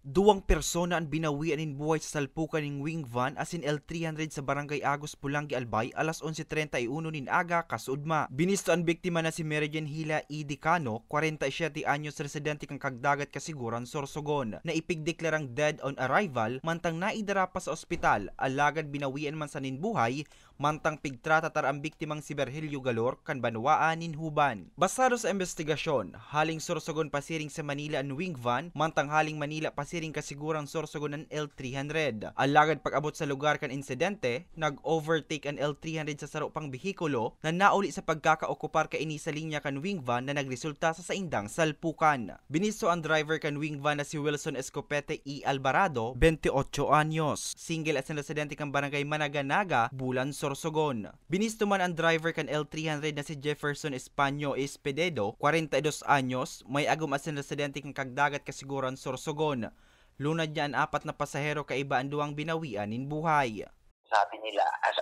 Duwang persona ang binawian in buhay sa salpukan ng wing van asin L300 sa Barangay Agos, Pulangi, Albay, alas 11:31 nin aga kasudma. Binisto ang biktima na si Meridian Hila E. Dicano, 47 anyos, residente kang Kagdagat, Kasiguran, Sorsogon, na ipigdeklarang dead on arrival mantang naidara pa sa ospital. Alagad binawian man sa ninbuhay mantang pigtratatar ang biktimang si Virgilio Galor kan banwaan nin Huban. Basado sa investigasyon, haling Sorsogon pasiring sa Manila ang wing van mantang haling Manila pasiring Kasiguran, Sorsogon ang L300. Alagad pag-abot sa lugar kan insidente, nag-overtake ang L300 sa saro pang bihikulo na nauli sa pagkakaokupar kaini sa linya kan wing van na nagresulta sa saindang salpukan. Binisto ang driver kan wing van na si Wilson Escopete E. Alvarado, 28 anyos, single at residente kan Barangay Managanaga, Bulan, Sorsogon. Binisto man ang driver kan L300 na si Jefferson Españo Espededo, 42 anyos, may agum as residente kang Kagdagat, Kasiguran, Sorsogon. Lunad niya ang 4 na pasahero kaiba ang duwang binawian in buhay. Sabi nila as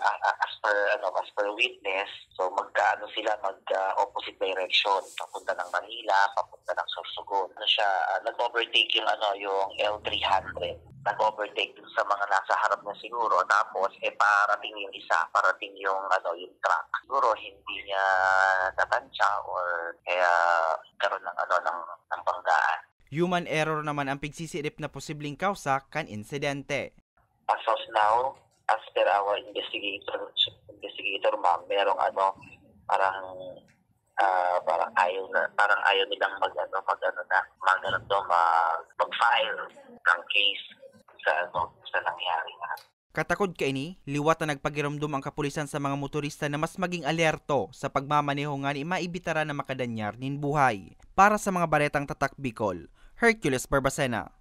per witness, so sila mag-opposite direction, papunta ng Manila, papunta ng Sorsogon. Nag-overtake yung L300. Nag-overtake dun sa mga nasa harap na siguro, tapos parating yung isa, parating yung truck. Siguro hindi niya natansya or kaya karoon ng banggaan. Human error naman ang pigsisirip na posibleng kausa kan insidente. As of now, as per our investigator ma'am, merong parang ayaw nilang mag-file ng case sa nangyari na. Katakod kaini, liwat na nagpagiramdom ang kapulisan sa mga motorista na mas maging alerto sa pagmamaneho nga ni maibitara na makadanyar nin buhay. Para sa mga baretang Tatak Bicol, Hercules Barbacena.